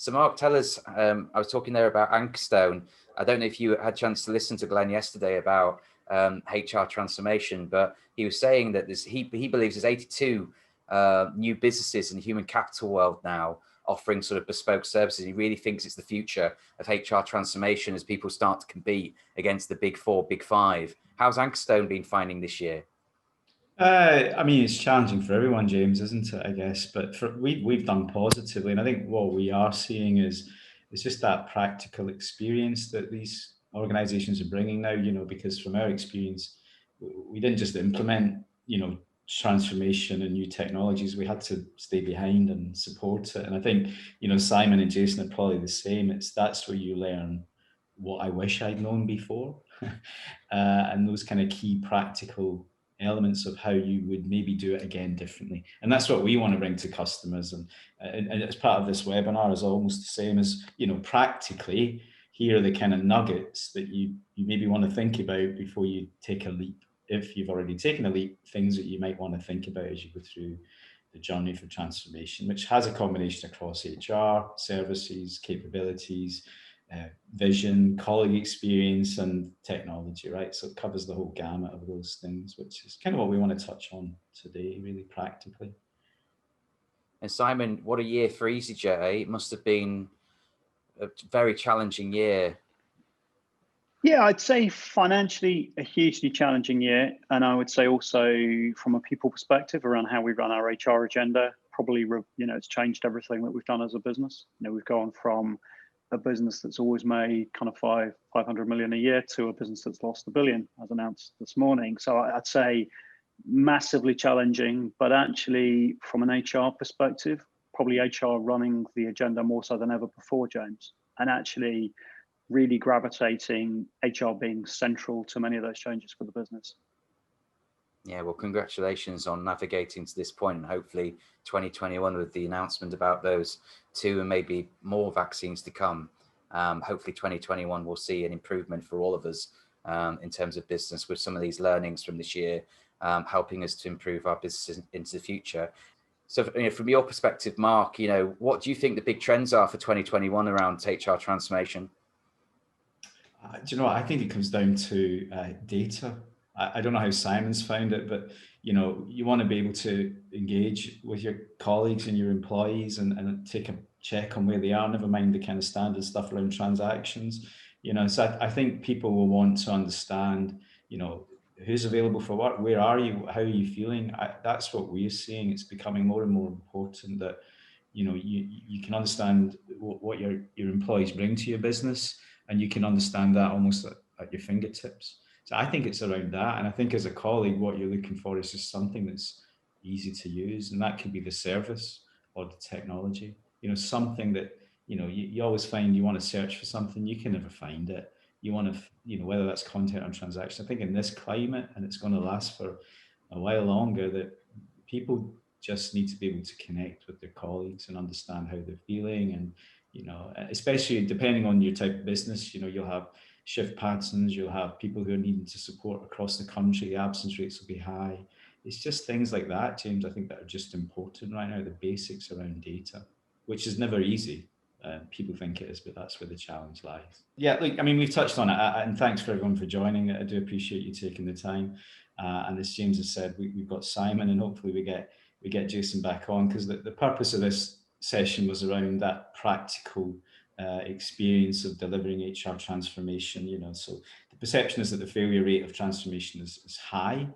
So Mark, tell us, I was talking there about Anchorstone. I don't know if you had a chance to listen to Glenn yesterday about HR transformation, but he was saying that he believes there's 82 new businesses in the human capital world now offering sort of bespoke services. He really thinks it's the future of HR transformation as people start to compete against the big four, big five. How's Anchorstone been finding this year? I mean, it's challenging for everyone, James, isn't it? I guess, but we've done positively, and I think what we are seeing is it's just that practical experience that these organisations are bringing now. Because from our experience, we didn't just implement, transformation and new technologies. We had to stay behind and support it. And I think, Simon and Jason are probably the same. That's where you learn what I wish I'd known before, and those kind of key practical elements of how you would maybe do it again differently. And that's what we want to bring to customers. And as part of this webinar is almost the same as, practically, here are the kind of nuggets that you maybe want to think about before you take a leap. If you've already taken a leap, things that you might want to think about as you go through the journey for transformation, which has a combination across HR, services, capabilities, vision, colleague experience, and technology, right? So it covers the whole gamut of those things, which is kind of what we want to touch on today, really practically. And Simon, what a year for EasyJet, eh? It must have been a very challenging year. Yeah, I'd say financially a hugely challenging year. And I would say also from a people perspective around how we run our HR agenda, probably, it's changed everything that we've done as a business. We've gone from a business that's always made kind of 500 million a year to a business that's lost $1 billion, as announced this morning. So I'd say massively challenging, but actually from an HR perspective, probably HR running the agenda more so than ever before, James, and actually really gravitating HR being central to many of those changes for the business. Yeah, well, congratulations on navigating to this point, and hopefully 2021 with the announcement about those 2 and maybe more vaccines to come. Hopefully 2021 will see an improvement for all of us in terms of business with some of these learnings from this year, helping us to improve our business into the future. So from your perspective, Mark, what do you think the big trends are for 2021 around HR transformation? Do you know what? I think it comes down to data. I don't know how Simon's found it, but you want to be able to engage with your colleagues and your employees and take a check on where they are, never mind the kind of standard stuff around transactions. So I think people will want to understand, who's available for work, where are you, how are you feeling? That's what we're seeing. It's becoming more and more important that you can understand what your employees bring to your business, and you can understand that almost at your fingertips. So I think it's around that. And I think as a colleague, what you're looking for is just something that's easy to use. And that could be the service or the technology, something that, you always find you want to search for something, you can never find it. You want to, whether that's content or transaction. I think in this climate, and it's going to last for a while longer, that people just need to be able to connect with their colleagues and understand how they're feeling. And, especially depending on your type of business, you'll have shift patterns, you'll have people who are needing to support across the country, the absence rates will be high. It's just things like that, James, I think that are just important right now, the basics around data, which is never easy. People think it is, but that's where the challenge lies. Yeah, look, I mean, we've touched on it, and thanks for everyone for joining. I do appreciate you taking the time. And as James has said, we've got Simon, and hopefully we get Jason back on, because the purpose of this session was around that practical experience of delivering HR transformation. So the perception is that the failure rate of transformation is high.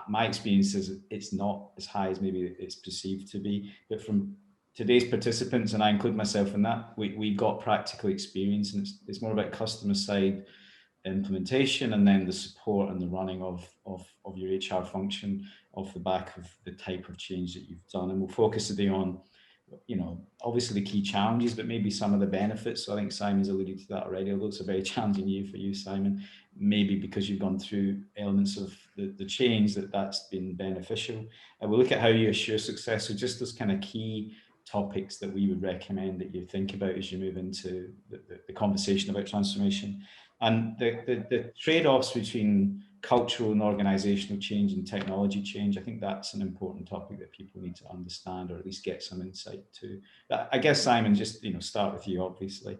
My experience is it's not as high as maybe it's perceived to be, but from today's participants, and I include myself in that, we got practical experience, and it's more about customer side implementation, and then the support and the running of your HR function off the back of the type of change that you've done. And we'll focus today on, obviously the key challenges, but maybe some of the benefits. So I think Simon's alluded to that already, although it's a very challenging year for you, Simon, maybe because you've gone through elements of the change that's been beneficial. And we'll look at how you assure success. So just those kind of key topics that we would recommend that you think about as you move into the conversation about transformation. And the trade-offs between cultural and organizational change and technology change. I think that's an important topic that people need to understand, or at least get some insight to. But I guess, Simon, just start with you, obviously.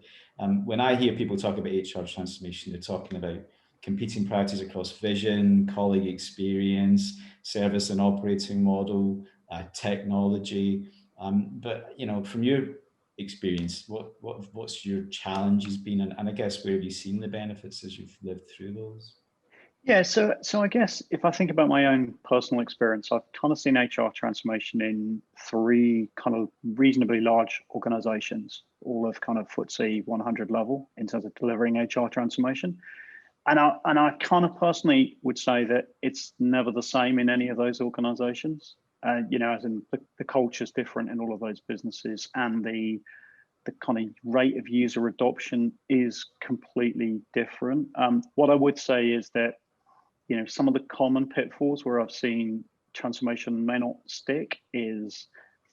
When I hear people talk about HR transformation, they're talking about competing priorities across vision, colleague experience, service and operating model, technology. But from your experience, what's your challenges been, and I guess where have you seen the benefits as you've lived through those? Yeah, so I guess if I think about my own personal experience, I've kind of seen HR transformation in 3 kind of reasonably large organizations, all of kind of FTSE 100 level in terms of delivering HR transformation. And I kind of personally would say that it's never the same in any of those organizations. As in the culture's different in all of those businesses, and the kind of rate of user adoption is completely different. What I would say is that some of the common pitfalls where I've seen transformation may not stick is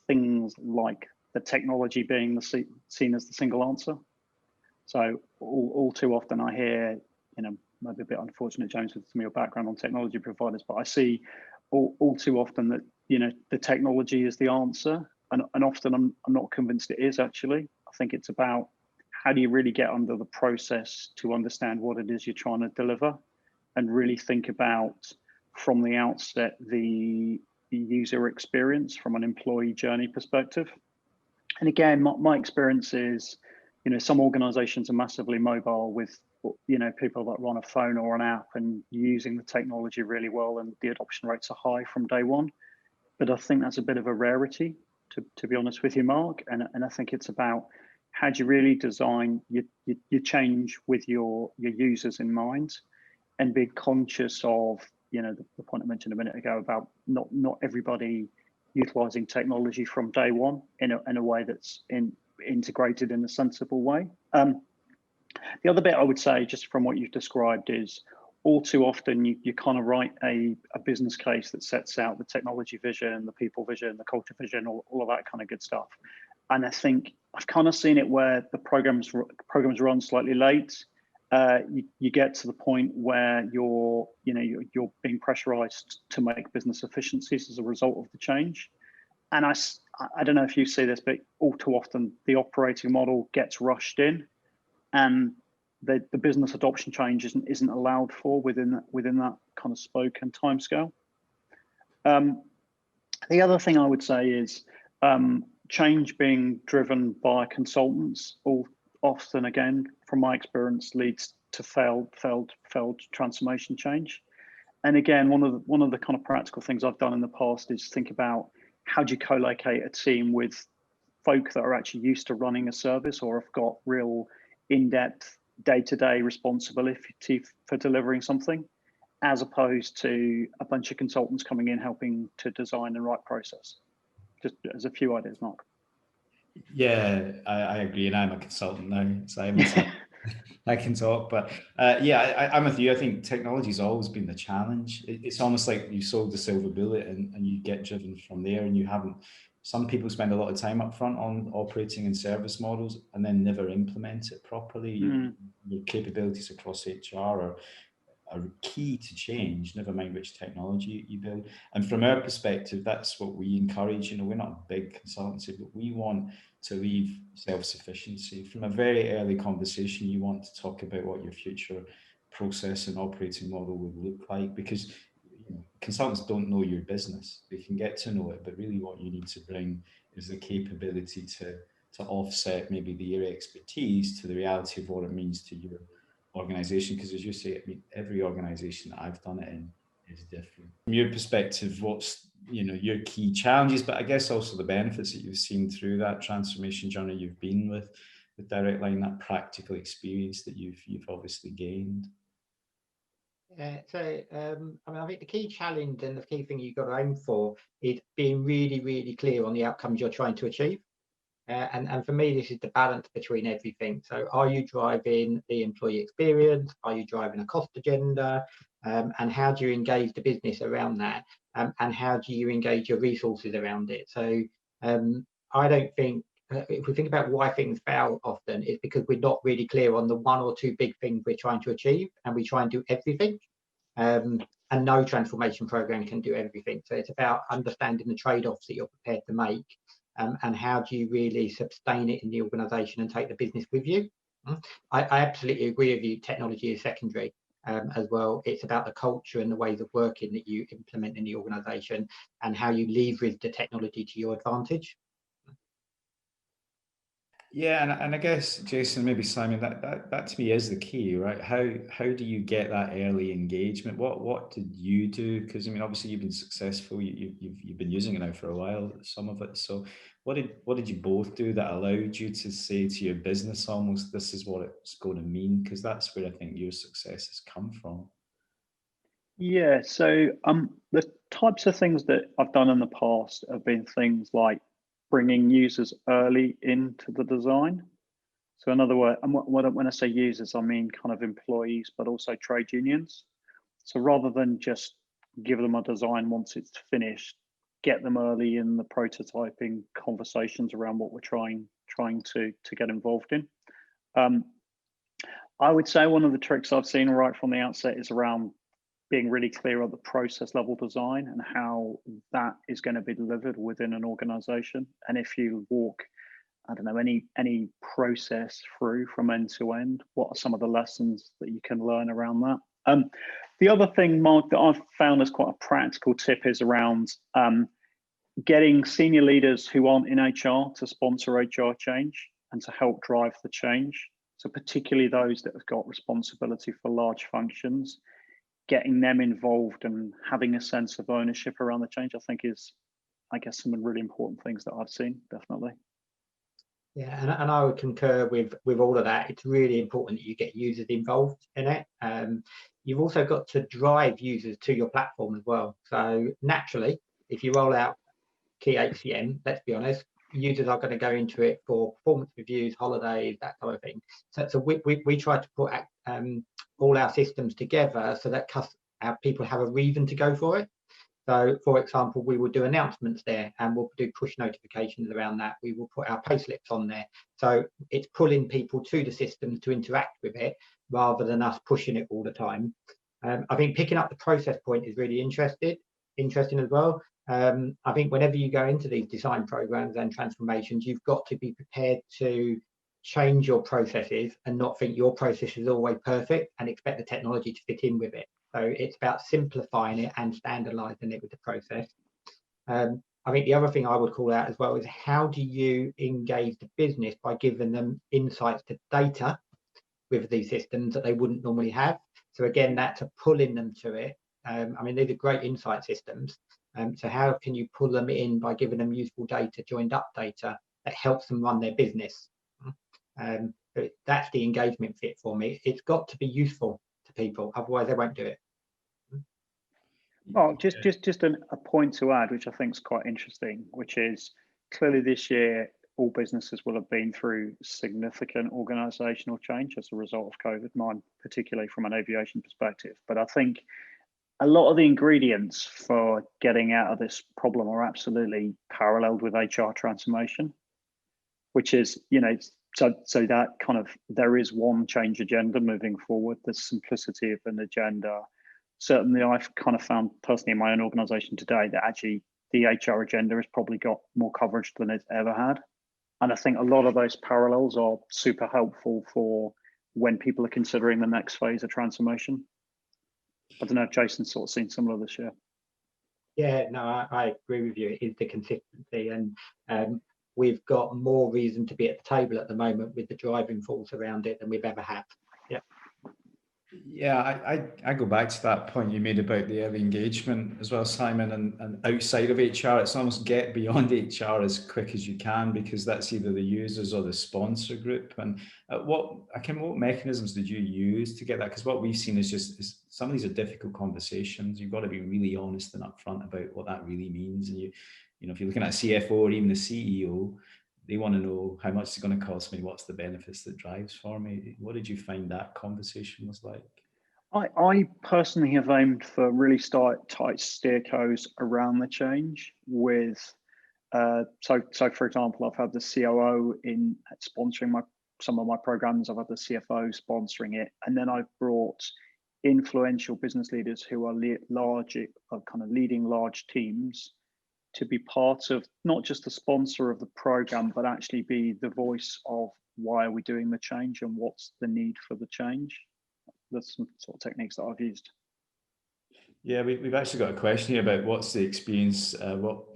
things like the technology being seen as the single answer. So all too often I hear, maybe a bit unfortunate, James, with some of your background on technology providers, but I see all too often that, the technology is the answer. And often I'm not convinced it is actually. I think it's about how do you really get under the process to understand what it is you're trying to deliver, and really think about from the outset the user experience from an employee journey perspective. And again, my experience is, some organizations are massively mobile with, people that run a phone or an app and using the technology really well, and the adoption rates are high from day one. But I think that's a bit of a rarity, to be honest with you, Mark. And I think it's about how do you really design your change with your users in mind, and be conscious of, the point I mentioned a minute ago about not everybody utilizing technology from day one in a way that's integrated in a sensible way. The other bit I would say, just from what you've described, is all too often you kind of write a business case that sets out the technology vision, the people vision, the culture vision, all of that kind of good stuff. And I think I've kind of seen it where the programs run slightly late. You get to the point where you're being pressurized to make business efficiencies as a result of the change. And I don't know if you see this, but all too often the operating model gets rushed in, and the business adoption change isn't allowed for within that kind of spoken timescale. The other thing I would say is change being driven by consultants all often, again, from my experience, leads to failed transformation change. And again, one of the kind of practical things I've done in the past is think about how do you co-locate a team with folk that are actually used to running a service or have got real in-depth day-to-day responsibility for delivering something, as opposed to a bunch of consultants coming in helping to design the right process. Just as a few ideas, Mark. Yeah, I agree, and I'm a consultant now, Simon, so I can talk. But I'm with you. I think technology's always been the challenge. It's almost like you sold the silver bullet and you get driven from there, and you haven't. Some people spend a lot of time up front on operating and service models and then never implement it properly. Your capabilities across HR are key to change, never mind which technology you build. And from our perspective, that's what we encourage. We're not a big consultancy, but we want to leave self-sufficiency. From a very early conversation, you want to talk about what your future process and operating model would look like, because consultants don't know your business. They can get to know it, but really what you need to bring is the capability to offset maybe their expertise to the reality of what it means to your organization. Because as you say, every organization that I've done it in is different. From your perspective, what's your key challenges, but I guess also the benefits that you've seen through that transformation journey you've been with Direct Line, that practical experience that you've obviously gained? I think the key challenge and the key thing you've got to aim for is being really, really clear on the outcomes you're trying to achieve. And for me, this is the balance between everything. So are you driving the employee experience? Are you driving a cost agenda? And how do you engage the business around that? And how do you engage your resources around it? So I don't think, if we think about why things fail often, it's because we're not really clear on the one or two big things we're trying to achieve, and we try and do everything. And no transformation program can do everything. So it's about understanding the trade-offs that you're prepared to make, and how do you really sustain it in the organization and take the business with you. I absolutely agree with you. Technology is secondary as well. It's about the culture and the ways of working that you implement in the organization, and how you leverage the technology to your advantage. Yeah, and I guess, Jason, maybe Simon, that to me is the key, right? How do you get that early engagement? What did you do? Because I mean, obviously you've been successful. You've been using it now for a while, some of it. So what did you both do that allowed you to say to your business almost, this is what it's going to mean? Because that's where I think your success has come from. Yeah, so the types of things that I've done in the past have been things like bringing users early into the design. So in other words, and when I say users, I mean kind of employees, but also trade unions. So rather than just give them a design once it's finished, get them early in the prototyping conversations around what we're trying to get involved in. I would say one of the tricks I've seen right from the outset is around being really clear on the process level design and how that is going to be delivered within an organization. And if you walk, I don't know, any process through from end to end, what are some of the lessons that you can learn around that? The other thing, Mark, that I've found as quite a practical tip is around getting senior leaders who aren't in HR to sponsor HR change and to help drive the change. So particularly those that have got responsibility for large functions, getting them involved and having a sense of ownership around the change, I think is, I guess, some really important things that I've seen, definitely. Yeah, and I would concur with all of that. It's really important that you get users involved in it. You've also got to drive users to your platform as well. So naturally, if you roll out key HCM, let's be honest, users are going to go into it for performance reviews, holidays, that kind of thing. So we try to put all our systems together so that our people have a reason to go for it. So, for example, we will do announcements there, and we'll do push notifications around that. We will put our payslips on there. So it's pulling people to the systems to interact with it rather than us pushing it all the time. I think picking up the process point is really interesting as well. I think whenever you go into these design programs and transformations, you've got to be prepared to change your processes and not think your process is always perfect and expect the technology to fit in with it. So it's about simplifying it and standardizing it with the process. I think the other thing I would call out as well is how do you engage the business by giving them insights to data with these systems that they wouldn't normally have. So again, that's a pulling them to it. I mean, these are great insight systems. So how can you pull them in by giving them useful data, joined up data that helps them run their business? That's the engagement fit for me. It's got to be useful to people, otherwise they won't do it. Well, just a point to add, which I think is quite interesting, which is clearly this year, all businesses will have been through significant organizational change as a result of COVID, mine particularly from an aviation perspective. But I think a lot of the ingredients for getting out of this problem are absolutely paralleled with HR transformation, which is, so that kind of, there is one change agenda moving forward, the simplicity of an agenda. Certainly I've kind of found personally in my own organization today that actually the HR agenda has probably got more coverage than it's ever had. And I think a lot of those parallels are super helpful for when people are considering the next phase of transformation. I don't know if Jason's sort of seen similar this year. Yeah, no, I agree with you. It is the consistency, and we've got more reason to be at the table at the moment with the driving force around it than we've ever had. Yeah. Yeah, I go back to that point you made about the early engagement as well, Simon, and outside of HR, it's almost get beyond HR as quick as you can, because that's either the users or the sponsor group. And what mechanisms did you use to get that? Because what we've seen is some of these are difficult conversations. You've got to be really honest and upfront about what that really means. And if you're looking at a CFO or even the CEO, they want to know how much it's going to cost me, what's the benefits that drives for me. What did you find that conversation was like? I personally have aimed for really tight steer codes around the change with, so for example, I've had the COO in sponsoring some of my programs, I've had the CFO sponsoring it, and then I've brought influential business leaders who are kind of leading large teams to be part of not just the sponsor of the program, but actually be the voice of why are we doing the change and what's the need for the change. That's some sort of techniques that I've used. Yeah, we've actually got a question here about what's the experience,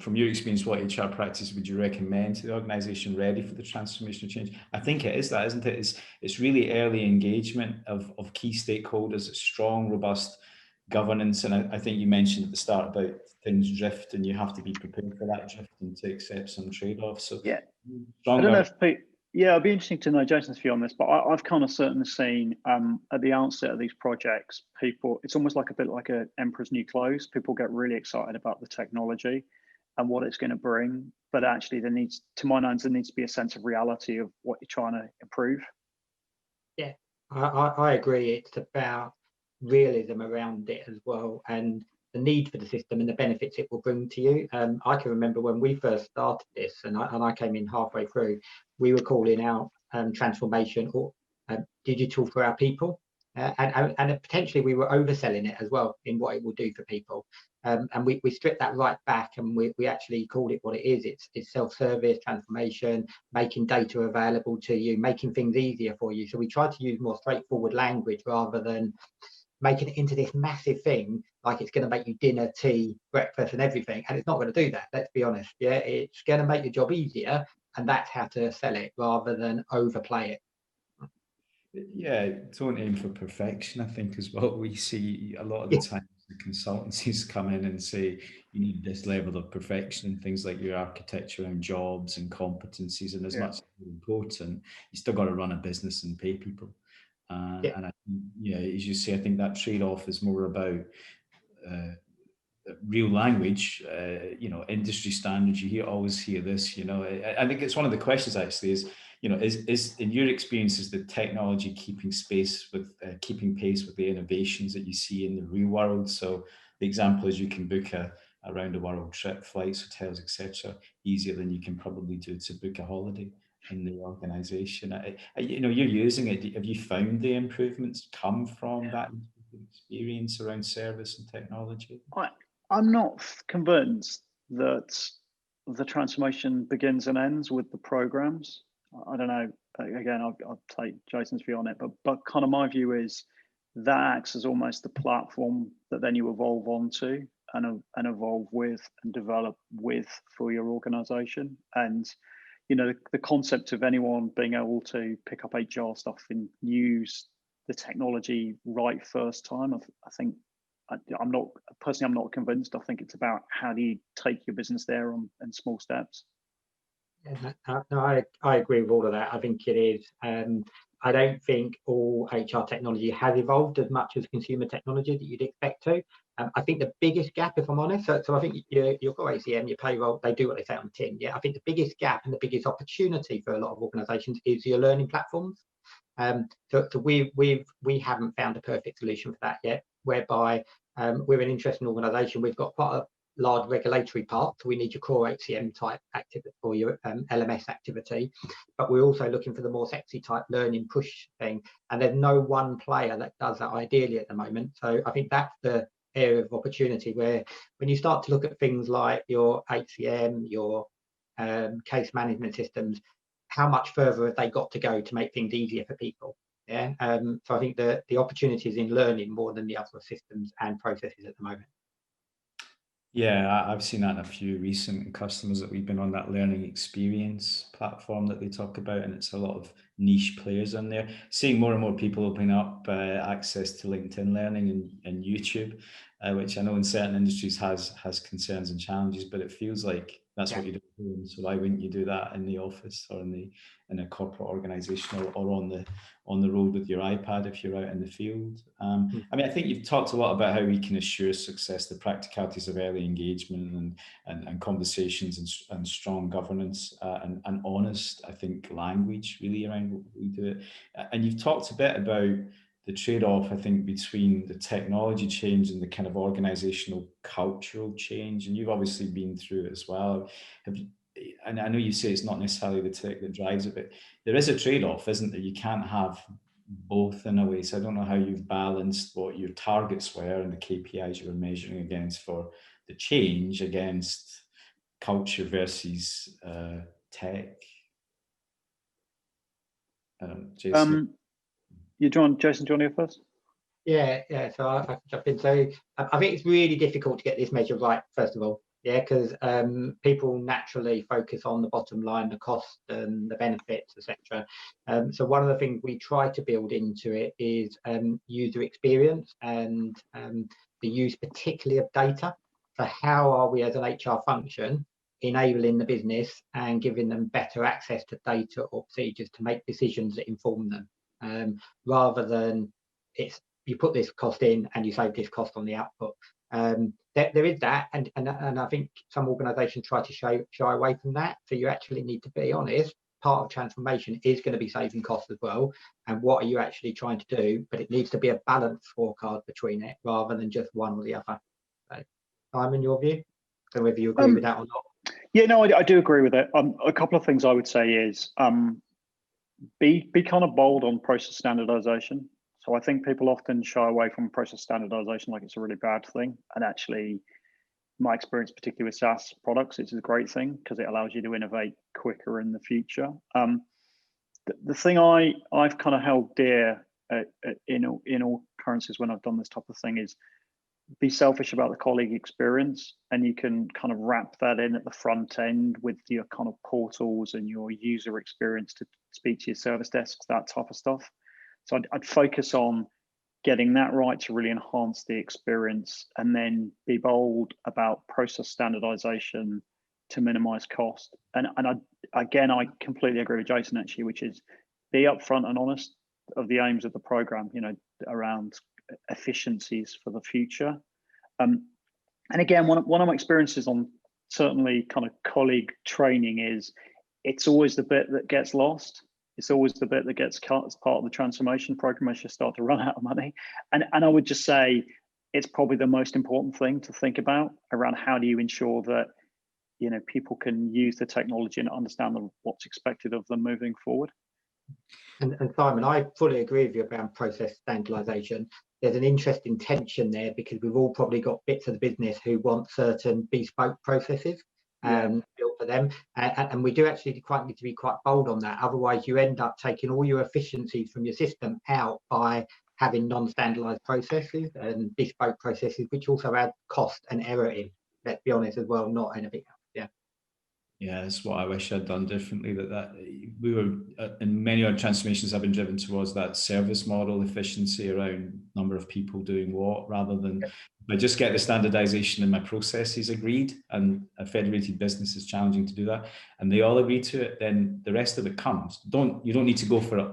from your experience, what HR practice would you recommend to the organisation ready for the transformational change? I think it is that, isn't it? It's really early engagement of key stakeholders, it's strong, robust governance. And I think you mentioned at the start about things drift and you have to be prepared for that drift and to accept some trade-offs. So yeah, strong I don't know if Pete, yeah, it'd be interesting to know Jason's view on this, but I've kind of certainly seen at the outset of these projects, people, it's almost like a bit like a emperor's new clothes. People get really excited about the technology and what it's going to bring, but actually there needs to be a sense of reality of what you're trying to improve. Yeah, I agree. It's about realism around it as well, and the need for the system and the benefits it will bring to you. I can remember when we first started this, and I came in halfway through, we were calling out transformation or digital for our people. And potentially we were overselling it as well in what it will do for people. And we stripped that right back, and we actually called it what it is. It's self-service transformation, making data available to you, making things easier for you. So we tried to use more straightforward language rather than making it into this massive thing, like it's going to make you dinner, tea, breakfast and everything. And it's not going to do that, let's be honest. Yeah, it's going to make your job easier, and that's how to sell it rather than overplay it. Yeah, don't aim for perfection, I think, is what we see a lot of the time. The consultancies come in and say you need this level of perfection and things like your architecture around jobs and competencies, and as much as they're important, you still got to run a business and pay people. And I think, yeah, as you say, I think that trade-off is more about real language, industry standards. Always hear this. I think it's one of the questions actually is, is in your experience, is the technology keeping pace with the innovations that you see in the real world? So the example is you can book a around the world trip, flights, hotels, etc., easier than you can probably do to book a holiday in the organisation. You're using it. Have you found the improvements come from that experience around service and technology? I'm not convinced that the transformation begins and ends with the programs. I don't know. Again, I'll take Jason's view on it, but kind of my view is that acts as almost the platform that then you evolve onto and evolve with and develop with for your organization. And the concept of anyone being able to pick up HR stuff and use the technology right first time, I think I'm not convinced. I think it's about how do you take your business there in small steps. No, I agree with all of that. I think it is. I don't think all HR technology has evolved as much as consumer technology that you'd expect to. I think the biggest gap, if I'm honest, so I think your core ACM, your payroll, they do what they say on the tin. Yeah, I think the biggest gap and the biggest opportunity for a lot of organisations is your learning platforms. So we haven't found a perfect solution for that yet, whereby we're an interesting organisation. We've got quite a large regulatory part, so we need your core HCM type activity or your LMS activity, but we're also looking for the more sexy type learning push thing, and there's no one player that does that ideally at the moment. So I think that's the area of opportunity where when you start to look at things like your HCM, your case management systems, how much further have they got to go to make things easier for people? Yeah. So I think the opportunity is in learning more than the other systems and processes at the moment. Yeah, I've seen that in a few recent customers that we've been on that learning experience platform that they talk about, and it's a lot of niche players on there. Seeing more and more people opening up access to LinkedIn Learning and YouTube, which I know in certain industries has concerns and challenges, but it feels like that's what you're doing. So why wouldn't you do that in the office or in a corporate organisation or on the road with your iPad if you're out in the field? I think you've talked a lot about how we can assure success, the practicalities of early engagement and conversations and strong governance and honest, I think, language really around what we do. And you've talked a bit about the trade-off, I think, between the technology change and the kind of organizational cultural change. And you've obviously been through it as well. And I know you say it's not necessarily the tech that drives it, but there is a trade-off, isn't there? You can't have both in a way. So I don't know how you've balanced what your targets were and the KPIs you were measuring against for the change against culture versus tech. Jason. Jason, do you want to go first? Yeah. So I can jump in. So I think it's really difficult to get this measure right, first of all. Yeah, because people naturally focus on the bottom line, the cost and the benefits, etc. So one of the things we try to build into it is user experience and the use particularly of data. So how are we as an HR function enabling the business and giving them better access to data or procedures to make decisions that inform them, rather than it's you put this cost in and you save this cost on the output. There is that, and I think some organisations try to shy away from that. So you actually need to be honest. Part of transformation is going to be saving costs as well. And what are you actually trying to do? But it needs to be a balanced scorecard between it, rather than just one or the other. So, Simon, your view? So whether you agree with that or not? Yeah, no, I do agree with it. A couple of things I would say is be kind of bold on process standardization. So I think people often shy away from process standardization like it's a really bad thing. And actually, my experience, particularly with SaaS products, it's a great thing because it allows you to innovate quicker in the future. The thing I've kind of held dear in all currencies when I've done this type of thing is be selfish about the colleague experience, and you can kind of wrap that in at the front end with your kind of portals and your user experience to speak to your service desks, that type of stuff. So I'd focus on getting that right to really enhance the experience, and then be bold about process standardization to minimize cost. And I completely agree with Jason actually, which is be upfront and honest of the aims of the program, around efficiencies for the future. And again, one of my experiences on certainly kind of colleague training is it's always the bit that gets lost. It's always the bit that gets cut as part of the transformation program as you start to run out of money. And I would just say it's probably the most important thing to think about around how do you ensure that people can use the technology and understand what's expected of them moving forward. And Simon, I fully agree with you about process standardization. There's an interesting tension there because we've all probably got bits of the business who want certain bespoke processes built for them. And we do actually need to be quite bold on that. Otherwise, you end up taking all your efficiencies from your system out by having non-standardized processes and bespoke processes, which also add cost and error in, let's be honest as well, not anything else. Yeah, that's what I wish I'd done differently. That we were in many of our transformations have been driven towards that service model efficiency around number of people doing what, rather than I just get the standardization in my processes agreed, and a federated business is challenging to do that, and they all agree to it. Then the rest of it comes. You don't need to go for it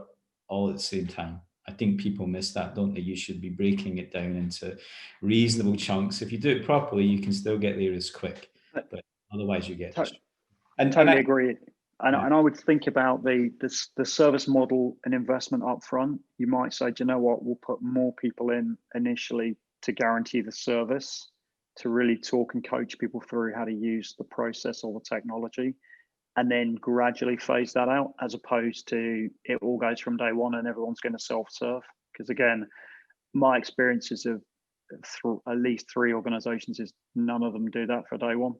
all at the same time. I think people miss that, don't they? You should be breaking it down into reasonable chunks. If you do it properly, you can still get there as quick, but otherwise you get. Totally agree. And I would think about the service model and investment up front. You might say, do you know what, we'll put more people in initially to guarantee the service, to really talk and coach people through how to use the process or the technology, and then gradually phase that out, as opposed to it all goes from day one and everyone's going to self-serve. Because again, my experiences of at least 3 organizations is none of them do that for day one.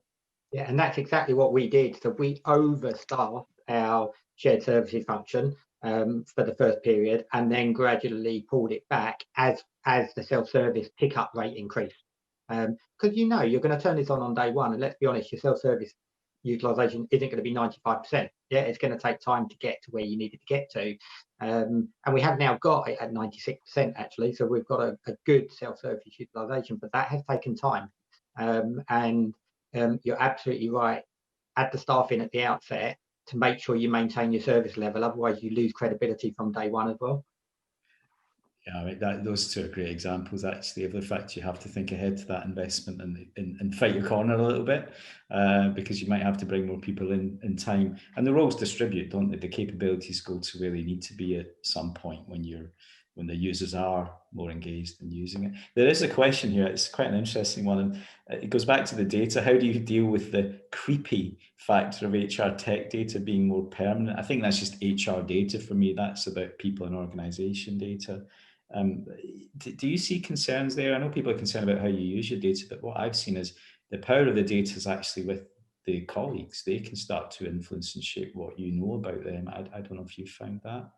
Yeah, and that's exactly what we did. So we overstaffed our shared services function for the first period, and then gradually pulled it back as the self-service pickup rate increased. Because you're going to turn this on day one, and let's be honest, your self-service utilization isn't going to be 95%. Yeah, it's going to take time to get to where you need it to get to. And we have now got it at 96% actually. So we've got a good self-service utilization, but that has taken time. You're absolutely right. Add the staff in at the outset to make sure you maintain your service level. Otherwise, you lose credibility from day one as well. Yeah, I mean, those two are great examples, actually, of the fact you have to think ahead to that investment and fight your corner a little bit, because you might have to bring more people in time. And the roles distribute, don't they? The capabilities go to where they need to be at some point when you're when the users are more engaged in using it. There is a question here, it's quite an interesting one, and it goes back to the data. How do you deal with the creepy factor of HR tech data being more permanent? I think that's just HR data for me. That's about people and organization data. Do you see concerns there? I know people are concerned about how you use your data, but what I've seen is the power of the data is actually with the colleagues. They can start to influence and shape what you know about them. I don't know if you've found that.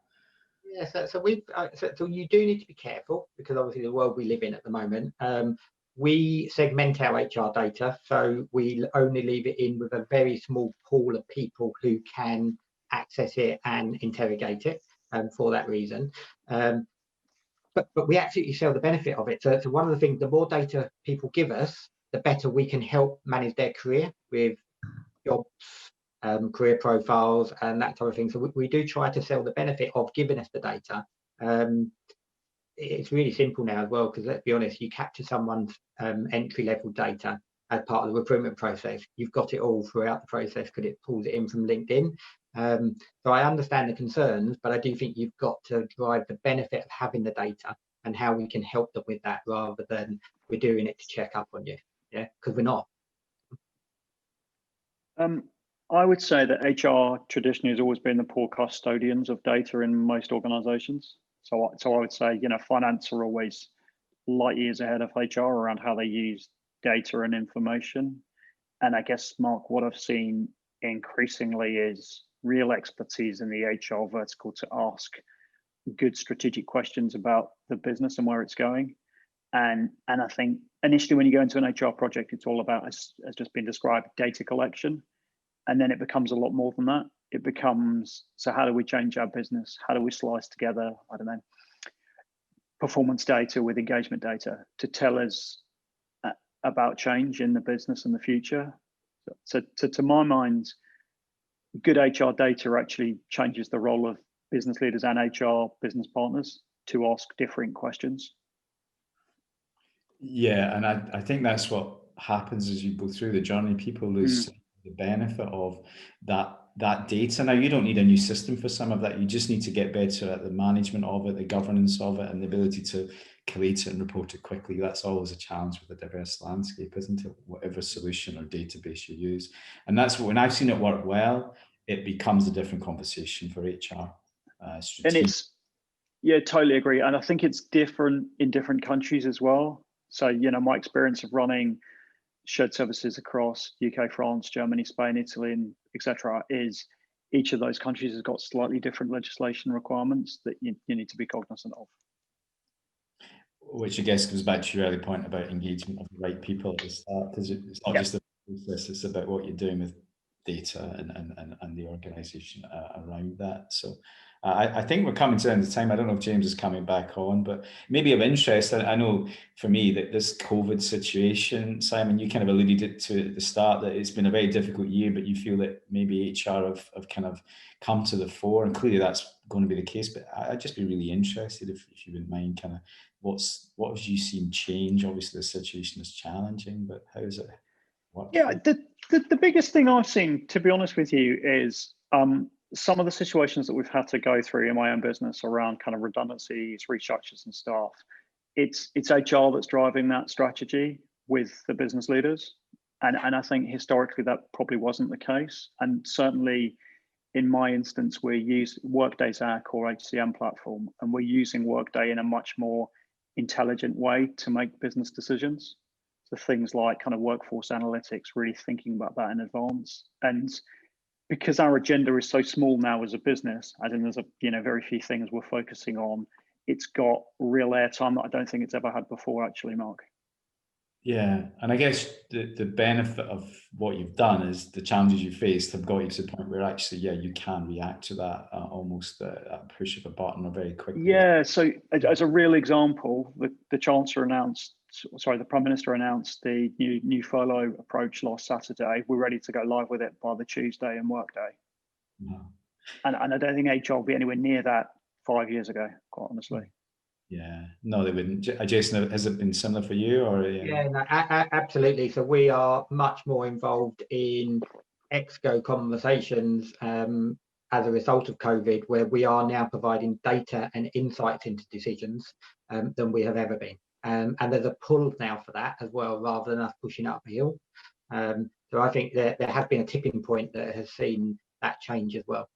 Yeah, so you do need to be careful, because obviously the world we live in at the moment, we segment our HR data, so we only leave it in with a very small pool of people who can access it and interrogate it, for that reason. But we absolutely sell the benefit of it. So one of the things, the more data people give us, the better we can help manage their career with jobs, career profiles, and that type of thing. So we do try to sell the benefit of giving us the data. It's really simple now as well, because let's be honest, you capture someone's entry-level data as part of the recruitment process. You've got it all throughout the process because it pulls it in from LinkedIn. So I understand the concerns, but I do think you've got to drive the benefit of having the data and how we can help them with that, rather than we're doing it to check up on you. Yeah, because we're not. I would say that HR traditionally has always been the poor custodians of data in most organizations. So I would say, finance are always light years ahead of HR around how they use data and information. And I guess, Mark, what I've seen increasingly is real expertise in the HR vertical to ask good strategic questions about the business and where it's going. And I think initially when you go into an HR project, it's all about, as just been described, data collection. And then it becomes a lot more than that. It becomes, so how do we change our business? How do we slice together, I don't know, performance data with engagement data to tell us about change in the business and the future? So to my mind, good HR data actually changes the role of business leaders and HR business partners to ask different questions. Yeah, and I think that's what happens as you go through the journey. People lose the benefit of that data. Now, you don't need a new system for some of that. You just need to get better at the management of it, the governance of it, and the ability to collate it and report it quickly. That's always a challenge with a diverse landscape, isn't it? Whatever solution or database you use. And that's when I've seen it work well, it becomes a different conversation for HR. And it's, yeah, totally agree. And I think it's different in different countries as well. So, my experience of running shared services across UK, France, Germany, Spain, Italy, and etc. is each of those countries has got slightly different legislation requirements that you need to be cognizant of. Which I guess goes back to your early point about engagement of the right people at the start, because it's not just a process, it's about what you're doing with data and the organisation around that. So I think we're coming to the end of time. I don't know if James is coming back on, but maybe of interest, I know for me that this COVID situation, Simon, you kind of alluded to at the start that it's been a very difficult year, but you feel that maybe HR have kind of come to the fore, and clearly that's going to be the case. But I'd just be really interested if you wouldn't mind kind of what have you seen change? Obviously the situation is challenging, but how is it? Yeah, the biggest thing I've seen, to be honest with you, is some of the situations that we've had to go through in my own business around kind of redundancies, restructures and staff. It's HR that's driving that strategy with the business leaders. And I think historically that probably wasn't the case. And certainly in my instance, Workday's our core HCM platform, and we're using Workday in a much more intelligent way to make business decisions. So things like kind of workforce analytics, really thinking about that in advance. And because our agenda is so small now as a business, as in there's very few things we're focusing on, it's got real airtime that I don't think it's ever had before, actually, Mark. Yeah, and I guess the benefit of what you've done is the challenges you faced have got you to the point where actually, you can react to that almost a push of a button or very quickly. Yeah, so as a real example, the Prime Minister announced the new furlough approach last Saturday. We're ready to go live with it by the Tuesday in Workday. Wow. And I don't think HR will be anywhere near that 5 years ago, quite honestly. Yeah, no, they wouldn't. Jason, has it been similar for you? Or Yeah, no, absolutely. So we are much more involved in ExCo conversations as a result of COVID, where we are now providing data and insights into decisions than we have ever been. And there's a pull now for that as well, rather than us pushing uphill. So I think there has been a tipping point that has seen that change as well.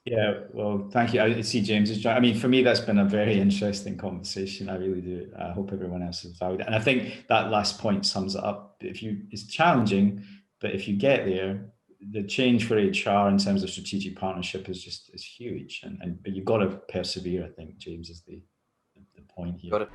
Yeah, well, thank you. I see James is joining. I mean, for me, that's been a very interesting conversation. I really do. I hope everyone else has valued it. And I think that last point sums it up. It's challenging, but if you get there, the change for HR in terms of strategic partnership is huge. But you've got to persevere, I think, James, is the point here. Got it.